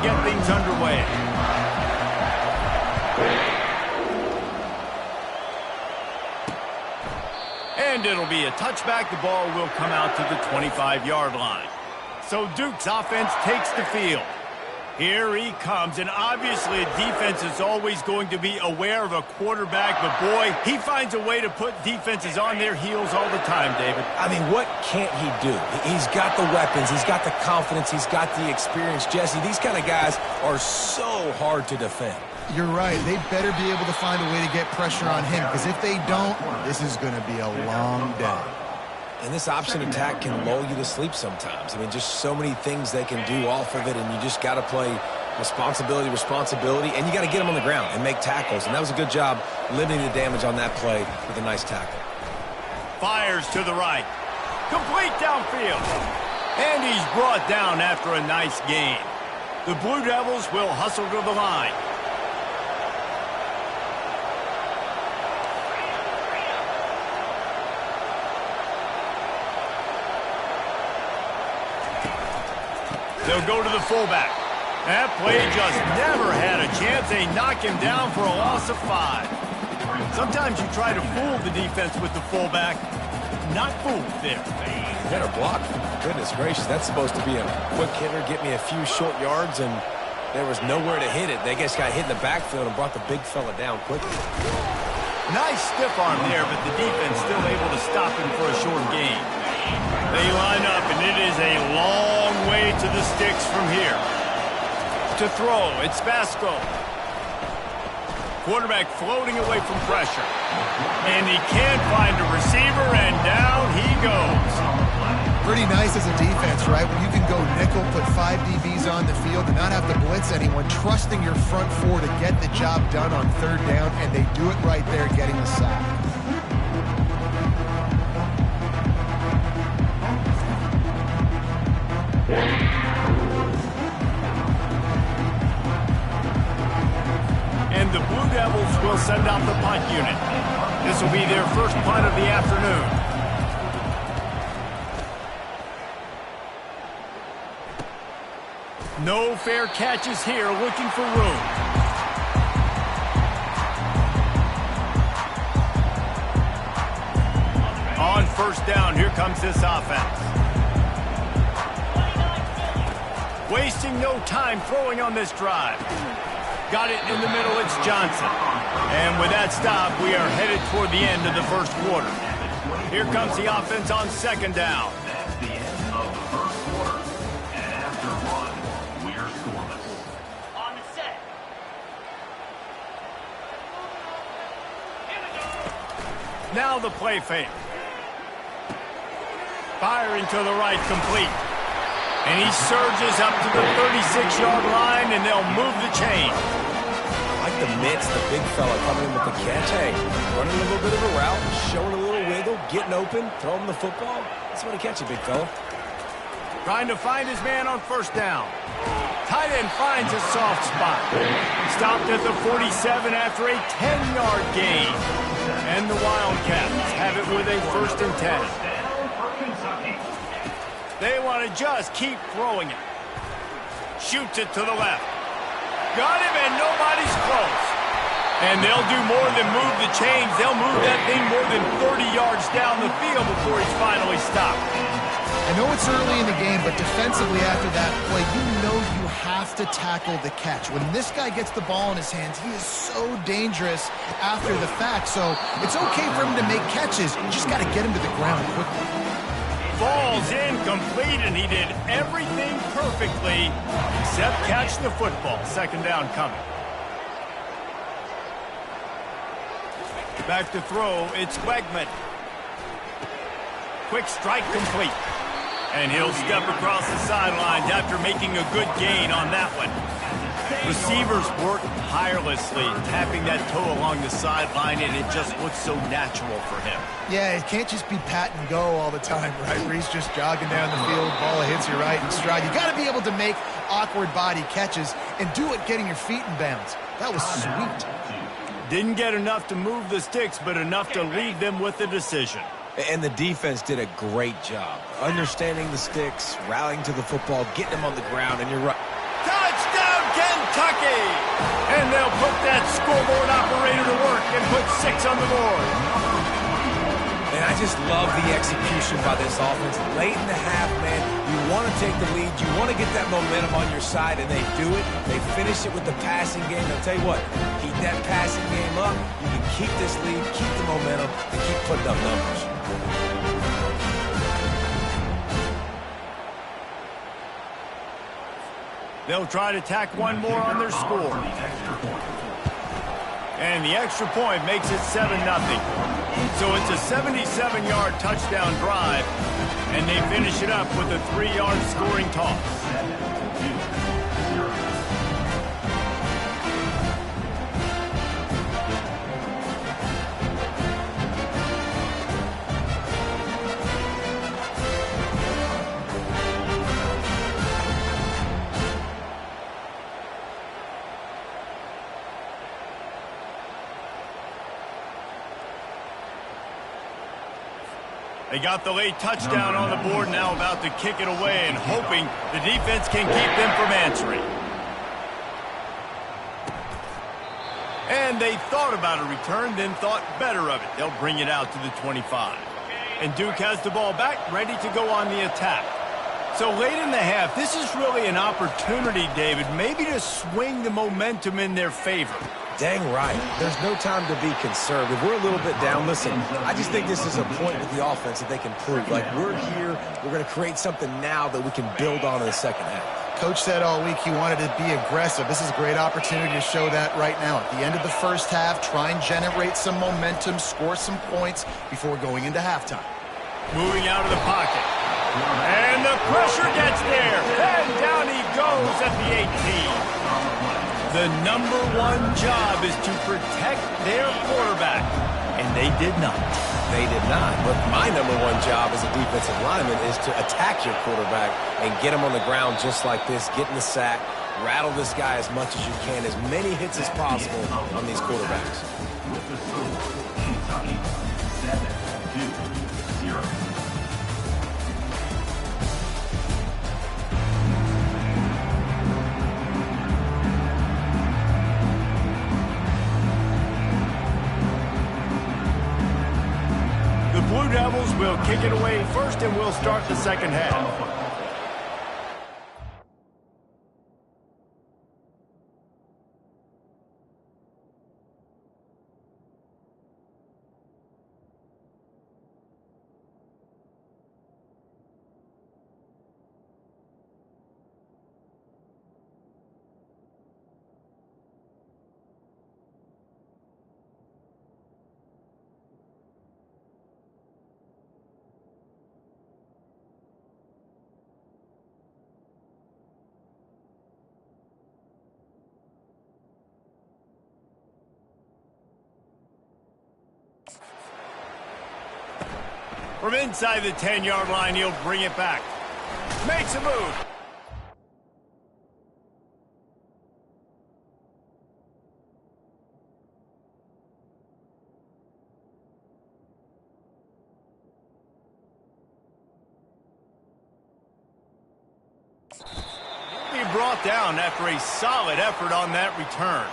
Get things underway. And it'll be a touchback. The ball will come out to the 25-yard line. So Duke's offense takes the field. Here he comes, and obviously a defense is always going to be aware of a quarterback, but boy, he finds a way to put defenses on their heels all the time, David. I mean, what can't he do? He's got the weapons, he's got the confidence, he's got the experience. Jesse, these kind of guys are so hard to defend. You're right. They better be able to find a way to get pressure on him, because if they don't, this is going to be a long day. And this option attack can lull you to sleep sometimes. I mean, just so many things they can do off of it, and you just got to play responsibility, and you got to get them on the ground and make tackles. And that was a good job limiting the damage on that play with a nice tackle. Fires to the right. Complete downfield. And he's brought down after a nice gain. The Blue Devils will hustle to the line. They'll go to the fullback. That play just never had a chance. They knock him down for a loss of 5. Sometimes you try to fool the defense with the fullback. Not fooled there. Better block. Goodness gracious, that's supposed to be a quick hitter, get me a few short yards, and there was nowhere to hit it. They just got hit in the backfield and brought the big fella down quickly. Nice stiff arm there, but the defense still able to stop him for a short gain. They line up, and it is a long way to the sticks from here. To throw, it's Vasco. Quarterback floating away from pressure. And he can't find a receiver, and down he goes. Pretty nice as a defense, right? When you can go nickel, put 5 DBs on the field and not have to blitz anyone, trusting your front 4 to get the job done on 3rd down, and they do it right there, getting the sack. And the Blue Devils will send out the punt unit. This will be their first punt of the afternoon. No fair catches here, looking for room. On 1st down, here comes this offense. Wasting no time throwing on this drive. Got it in the middle, it's Johnson. And with that stop, we are headed toward the end of the 1st quarter. Here comes the offense on 2nd down. That's the end of the 1st quarter. And after 1, we're scoreless. On the set. Here we go. Now the play fake. Firing to the right, complete. And he surges up to the 36-yard line, and they'll move the chain. I like the mitts, the big fella coming in with the catch. Hey, running a little bit of a route, showing a little wiggle, getting open, throwing the football. That's what he catch you, big fella. Trying to find his man on 1st down. Tight end finds a soft spot. Stopped at the 47 after a 10-yard gain. And the Wildcats have it with a 1st and 10. They want to just keep throwing it. Shoots it to the left. Got him, and nobody's close. And they'll do more than move the chains. They'll move that thing more than 30 yards down the field before he's finally stopped. I know it's early in the game, but defensively after that play, you know you have to tackle the catch. When this guy gets the ball in his hands, he is so dangerous after the fact. So it's okay for him to make catches. You just got to get him to the ground quickly. Falls incomplete, and he did everything perfectly except catch the football. 2nd down coming. Back to throw, it's Wegman. Quick strike complete. And he'll step across the sidelines after making a good gain on that one. Receivers work tirelessly, tapping that toe along the sideline, and it just looks so natural for him. Yeah, it can't just be pat and go all the time, right? Where he's just jogging down the field, ball hits you right in stride. You got to be able to make awkward body catches and do it getting your feet in bounds. That was sweet. Didn't get enough to move the sticks, but enough to leave them with the decision. And the defense did a great job. Understanding the sticks, rallying to the football, getting them on the ground, and you're right. Touchdown! Kentucky! And they'll put that scoreboard operator to work and put 6 on the board. And I just love the execution by this offense. Late in the half, man, you want to take the lead. You want to get that momentum on your side, and they do it. They finish it with the passing game. I'll tell you what, keep that passing game up. You can keep this lead, keep the momentum, and keep putting up numbers. They'll try to tack one more on their score. And the extra point makes it 7-0. So it's a 77-yard touchdown drive, and they finish it up with a 3-yard scoring toss. They got the late touchdown on the board, now about to kick it away and hoping the defense can keep them from answering. And they thought about a return, then thought better of it. They'll bring it out to the 25. And Duke has the ball back, ready to go on the attack. So late in the half, this is really an opportunity, David, maybe to swing the momentum in their favor. Dang right. There's no time to be concerned. If we're a little bit down, listen, I just think this is a point with the offense that they can prove. Like, we're here, we're going to create something now that we can build on in the second half. Coach said all week he wanted to be aggressive. This is a great opportunity to show that right now. At the end of the first half, try and generate some momentum, score some points before going into halftime. Moving out of the pocket. And the pressure gets there. And down he goes at the 18. The number one job is to protect their quarterback. And they did not. They did not. But my number one job as a defensive lineman is to attack your quarterback and get him on the ground just like this, get in the sack, rattle this guy as much as you can, as many hits as possible on these quarterbacks. With the score, Kentucky 7-2-0. Blue Devils will kick it away first, and we'll start the second half. From inside the 10-yard line, he'll bring it back. Makes a move. He'll be brought down after a solid effort on that return.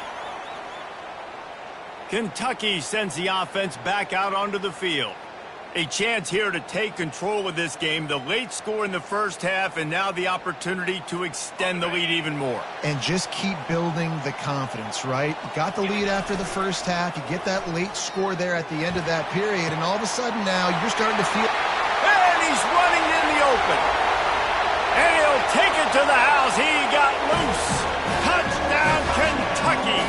Kentucky sends the offense back out onto the field. A chance here to take control of this game. The late score in the first half, and now the opportunity to extend the lead even more. And just keep building the confidence, right? You got the lead after the first half. You get that late score there at the end of that period, and all of a sudden now you're starting to feel... And he's running in the open. And he'll take it to the house. He got loose. Touchdown, Kentucky.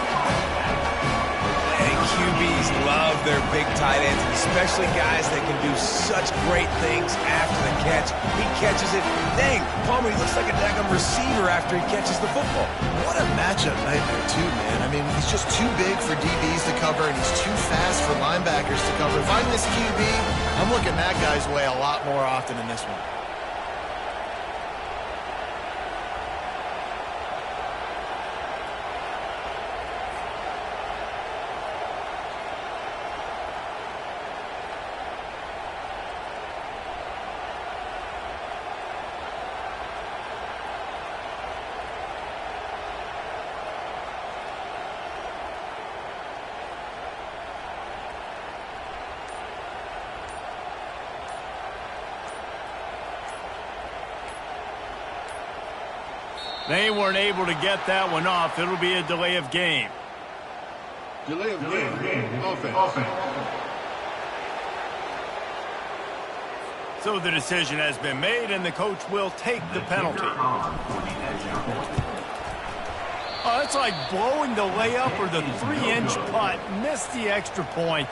QBs love their big tight ends, especially guys that can do such great things after the catch. He catches it. Dang, Palmer, he looks like a daggum receiver after he catches the football. What a matchup nightmare, too, man. I mean, he's just too big for DBs to cover, and he's too fast for linebackers to cover. If I'm this QB, I'm looking that guy's way a lot more often in this one. They weren't able to get that one off. It'll be a delay of game. Delay of game. Offense. So the decision has been made, and the coach will take the penalty. Oh, it's like blowing the layup or the 3-inch putt. Missed the extra point.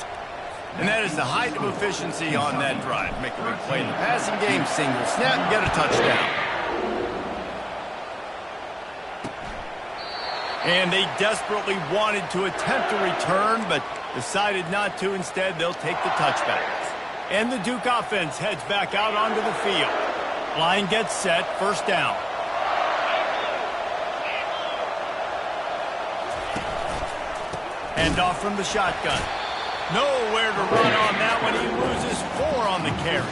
And that is the height of efficiency on that drive. Make a big play in the passing game, single snap, get a touchdown. And they desperately wanted to attempt a return, but decided not to. Instead, they'll take the touchback. And the Duke offense heads back out onto the field. Line gets set, first down. Hand off from the shotgun. Nowhere to run on that one. He loses 4 on the carry.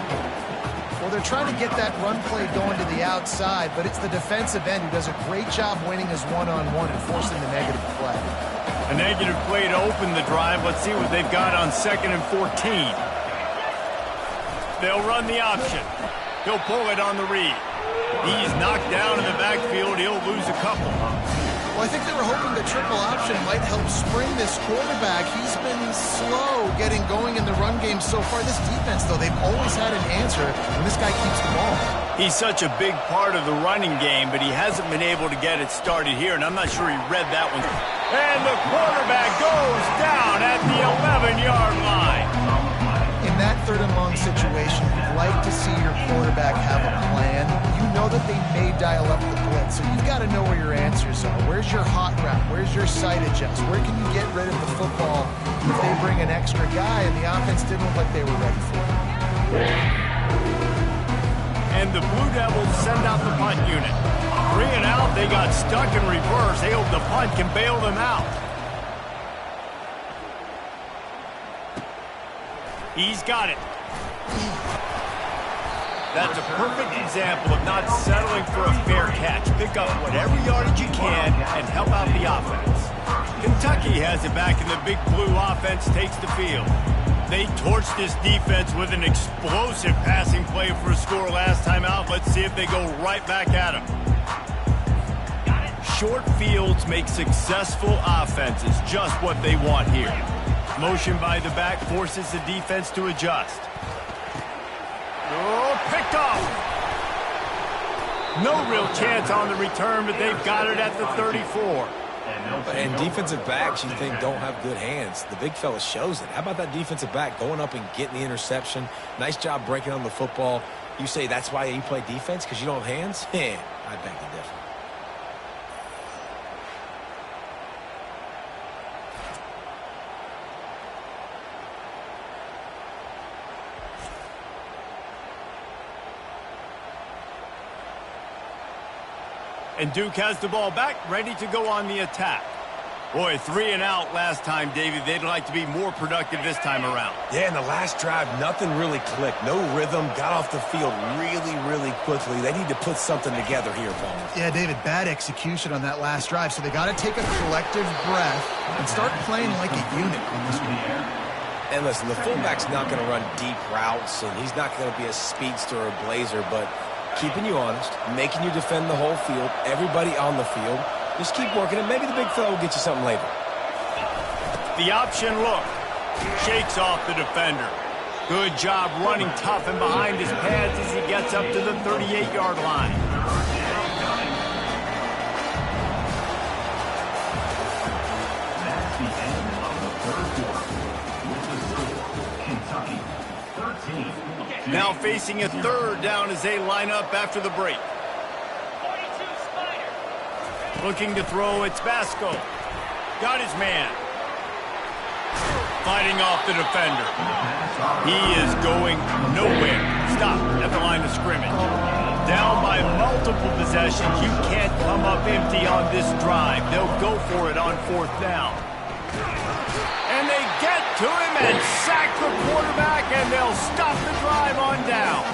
Well, they're trying to get that run play going to the outside, but it's the defensive end who does a great job winning his one-on-one and forcing the negative play. A negative play to open the drive. Let's see what they've got on 2nd and 14. They'll run the option. He'll pull it on the read. He's knocked down in the backfield. He'll lose a couple. Well, I think they were hoping the triple option might help spring this quarterback. He's been slow getting going in the run game so far. This defense, though, they've always had an answer when this guy keeps the ball. He's such a big part of the running game, but he hasn't been able to get it started here, and I'm not sure he read that one. And the quarterback goes down at the 11-yard line. In that 3rd and long situation, you'd like to see your quarterback have a plan. You know that they may dial up the blitz, so you've got to know where your answers are. Where's your hot route? Where's your sight adjust? Where can you get rid of the football if they bring an extra guy and the offense didn't look like they were ready for it? And the Blue Devils send out the punt unit. 3 and out, they got stuck in reverse. They hope the punt can bail them out. He's got it. That's a perfect example of not settling for a fair catch. Pick up whatever yardage you can and help out the offense. Kentucky has it back, and the Big Blue offense takes the field. They torched this defense with an explosive passing play for a score last time out. Let's see if they go right back at him. Short fields make successful offenses just what they want here. Motion by the back forces the defense to adjust. Oh, picked off. No real chance on the return, but they've got it at the 34. And defensive backs, you think, don't have good hands. The big fella shows it. How about that defensive back going up and getting the interception? Nice job breaking on the football. You say that's why you play defense, because you don't have hands? I beg to differ. And Duke has the ball back, ready to go on the attack. Boy, 3 and out last time, David. They'd like to be more productive this time around. Yeah, in the last drive, nothing really clicked. No rhythm, got off the field really quickly. They need to put something together here, Palmer. Yeah, David, bad execution on that last drive, so they got to take a collective breath and start playing like a unit on this one. And listen, the fullback's not going to run deep routes, and he's not going to be a speedster or a blazer, but keeping you honest, making you defend the whole field, everybody on the field. Just keep working it. Maybe the big fella will get you something later. The option look. Shakes off the defender. Good job running tough and behind his pads as he gets up to the 38-yard line. That's the end of the 3rd quarter. With the score, Kentucky 13. Now facing a 3rd down as they line up after the break. Looking to throw, it's Basco. Got his man. Fighting off the defender. He is going nowhere. Stop at the line of scrimmage. Down by multiple possessions. You can't come up empty on this drive. They'll go for it on 4th down. And they get to him and sack the quarterback, and they'll stop the drive on down.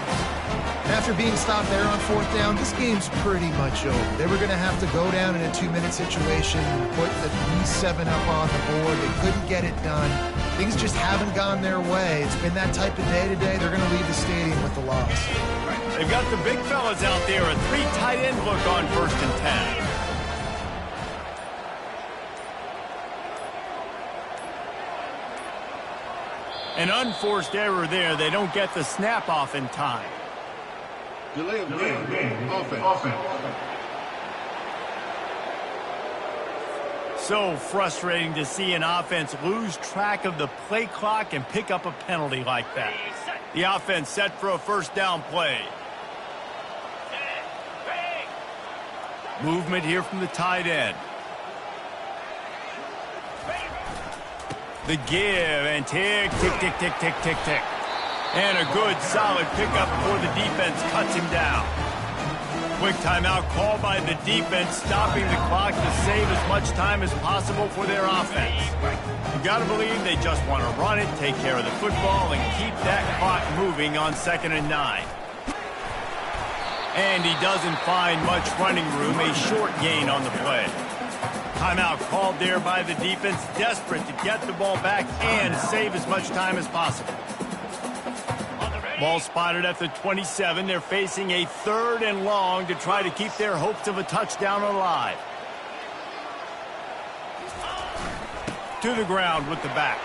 After being stopped there on 4th down, this game's pretty much over. They were going to have to go down in a 2-minute situation, put at least 7 up on the board. They couldn't get it done. Things just haven't gone their way. It's been that type of day today. They're going to leave the stadium with the loss. They've got the big fellas out there, a 3 tight end look on 1st and 10. An unforced error there. They don't get the snap off in time. Delay of game. Offense. So frustrating to see an offense lose track of the play clock and pick up a penalty like that. The offense set for a 1st down play. Movement here from the tight end. The give and tick. And a good solid pickup before the defense cuts him down. Quick timeout called by the defense, stopping the clock to save as much time as possible for their offense. You got to believe they just want to run it, take care of the football, and keep that clock moving on 2nd and 9. And he doesn't find much running room, a short gain on the play. Timeout called there by the defense, desperate to get the ball back and save as much time as possible. Ball spotted at the 27. They're facing a 3rd and long to try to keep their hopes of a touchdown alive. To the ground with the back.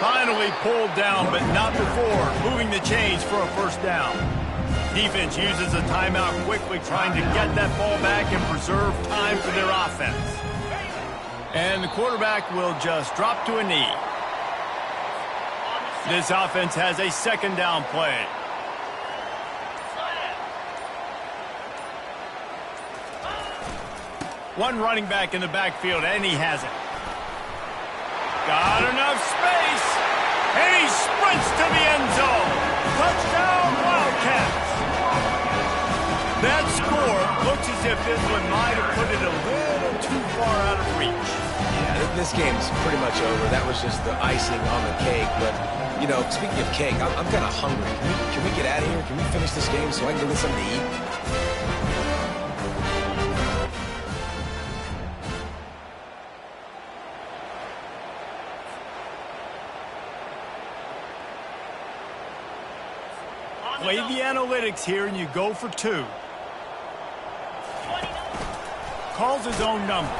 Finally pulled down, but not before moving the chains for a 1st down. Defense uses a timeout quickly, trying to get that ball back and preserve time for their offense. And the quarterback will just drop to a knee. This offense has a 2nd down play. One running back in the backfield, and he has it. Got enough space, and he sprints to the end zone. Touchdown, Wildcats. That score looks as if this one might have put it a little too far out of reach. Yeah, this game's pretty much over. That was just the icing on the cake. But, you know, speaking of cake, I'm kind of hungry. Can we get out of here? Can we finish this game so I can go get something to eat? Play the analytics here, and you go for 2. Calls his own number.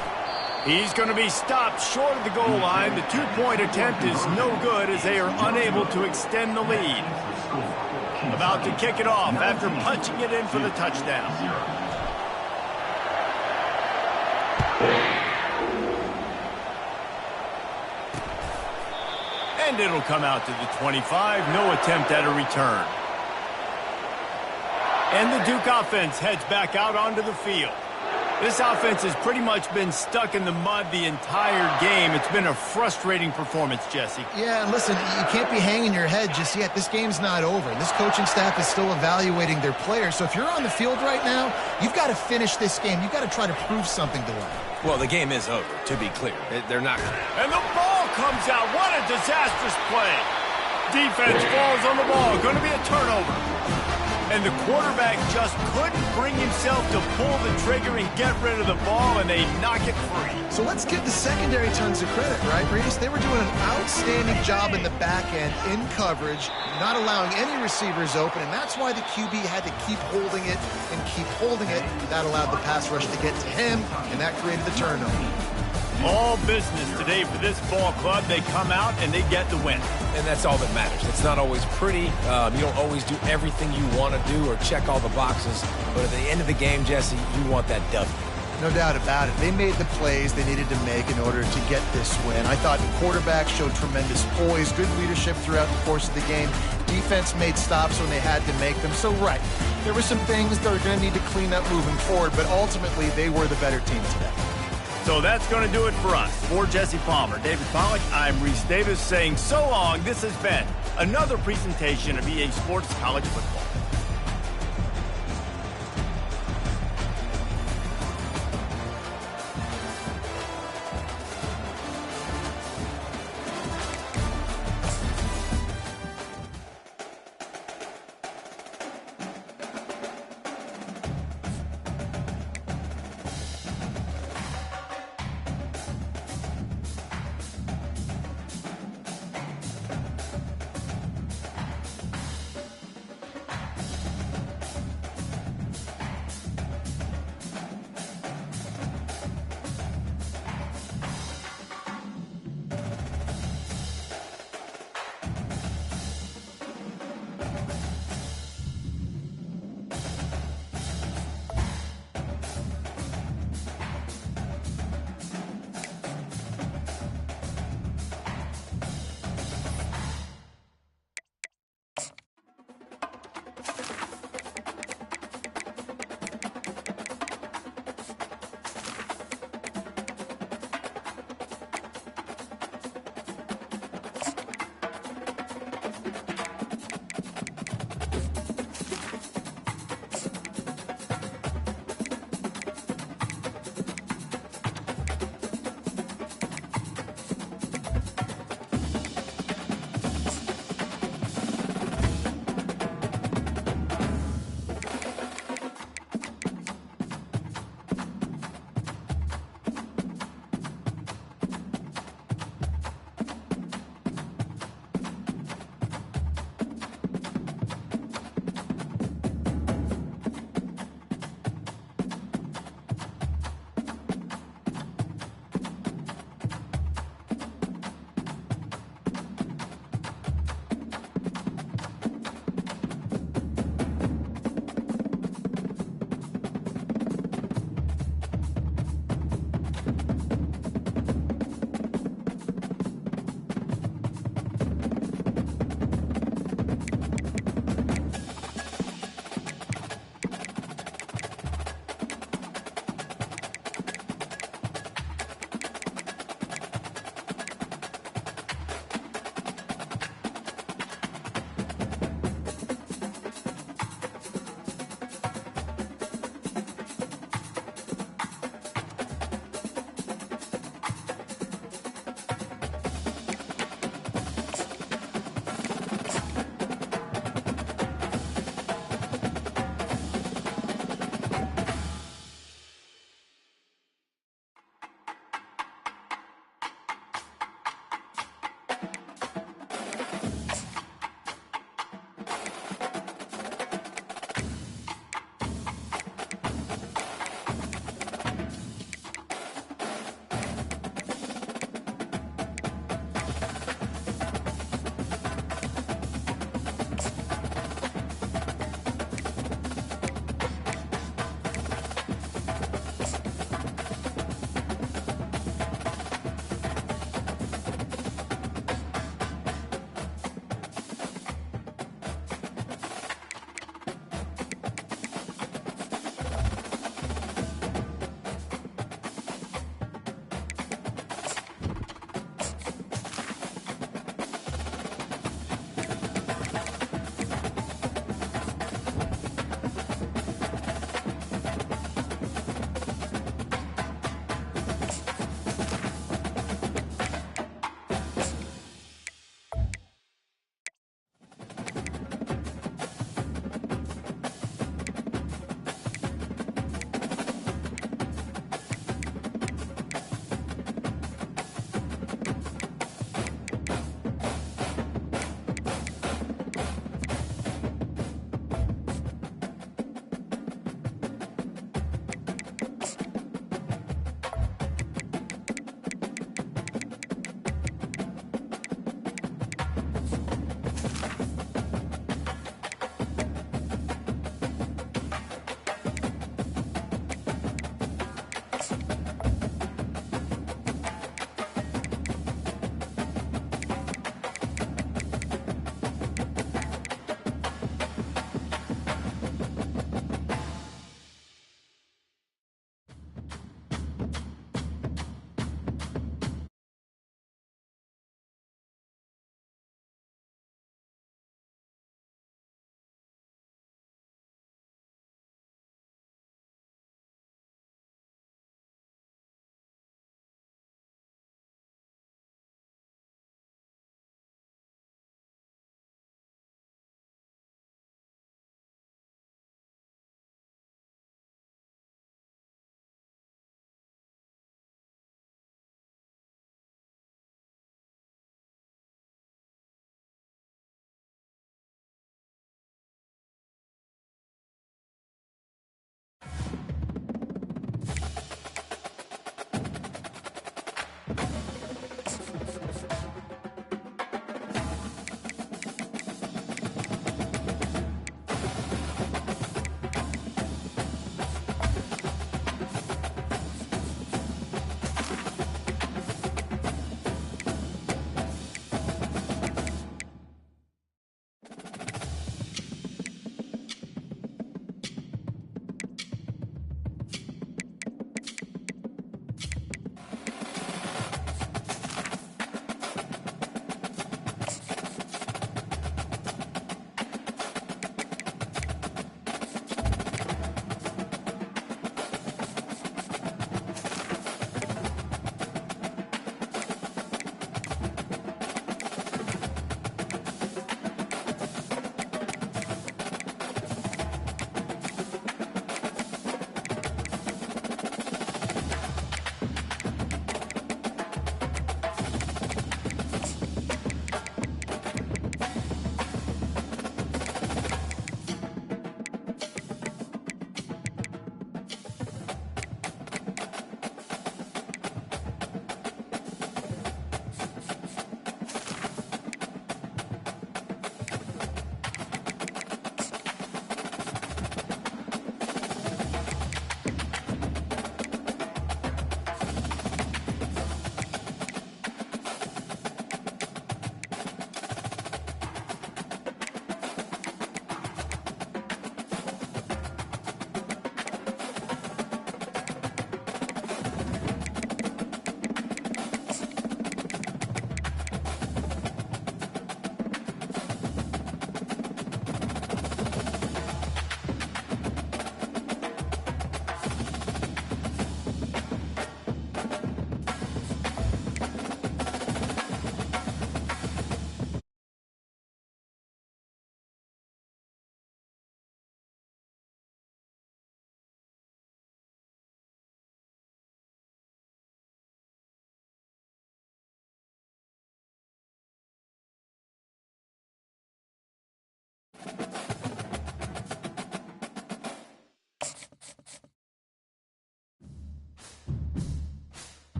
He's going to be stopped short of the goal line. The 2-point attempt is no good as they are unable to extend the lead. About to kick it off after punching it in for the touchdown. And it'll come out to the 25. No attempt at a return. And the Duke offense heads back out onto the field. This offense has pretty much been stuck in the mud the entire game. It's been a frustrating performance, Jesse. Yeah, and listen, you can't be hanging your head just yet. This game's not over. This coaching staff is still evaluating their players. So if you're on the field right now, you've got to finish this game. You've got to try to prove something to them. Well, the game is over, to be clear. They're not going to. And the ball comes out. What a disastrous play. Defense falls on the ball. Going to be a turnover. And the quarterback just couldn't bring himself to pull the trigger and get rid of the ball, and they knock it free. So let's give the secondary tons of credit, right, Reese? They were doing an outstanding job in the back end, in coverage, not allowing any receivers open, and that's why the QB had to keep holding it and keep holding it. That allowed the pass rush to get to him, and that created the turnover. All business today for this ball club. They come out and they get the win. And that's all that matters. It's not always pretty. You don't always do everything you want to do or check all the boxes. But at the end of the game, Jesse, you want that W. No doubt about it. They made the plays they needed to make in order to get this win. I thought the quarterback showed tremendous poise, good leadership throughout the course of the game. Defense made stops when they had to make them. So, right, there were some things that are going to need to clean up moving forward, but ultimately they were the better team today. So that's going to do it for us. For Jesse Palmer, David Pollack, I'm Reese Davis saying so long. This has been another presentation of EA Sports College Football.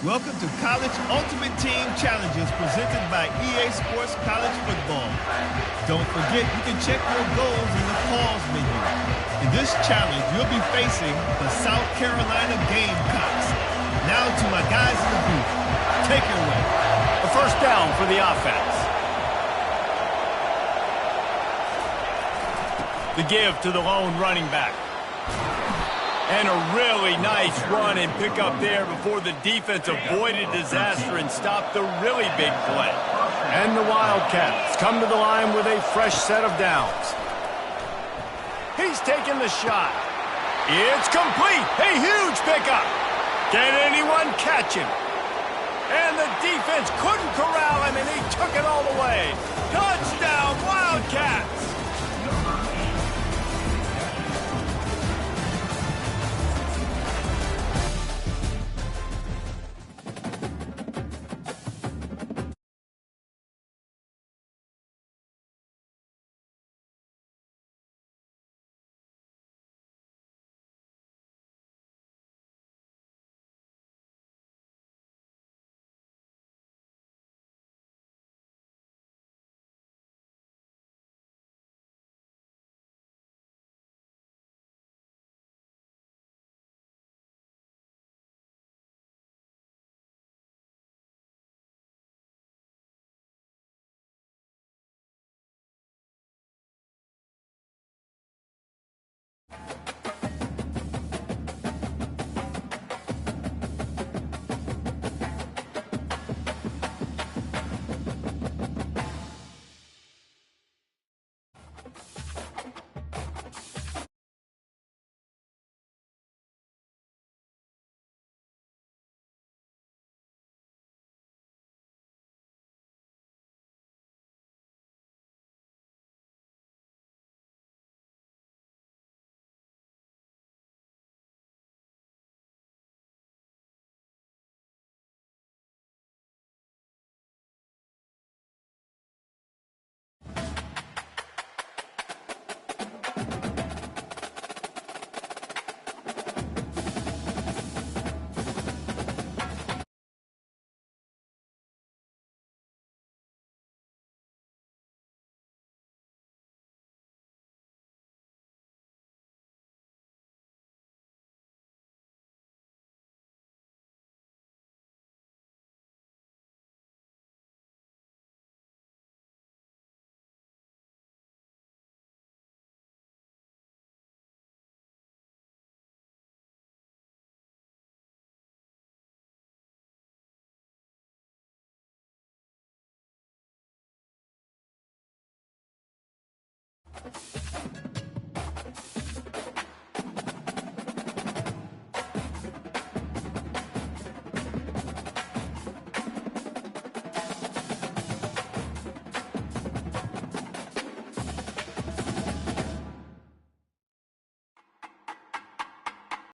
Welcome to College Ultimate Team Challenges presented by EA Sports College Football. Don't forget you can check your goals in the pause menu. In this challenge, you'll be facing the South Carolina Gamecocks. Now to my guys in the booth. Take it away. A first down for the offense. The give to the lone running back. And a really nice run and pick up there before the defense avoided disaster and stopped the really big play. And the Wildcats come to the line with a fresh set of downs. He's taking the shot. It's complete. A huge pickup. Can anyone catch him? And the defense couldn't corral him, and he took it all the way. Touchdown, Wildcats!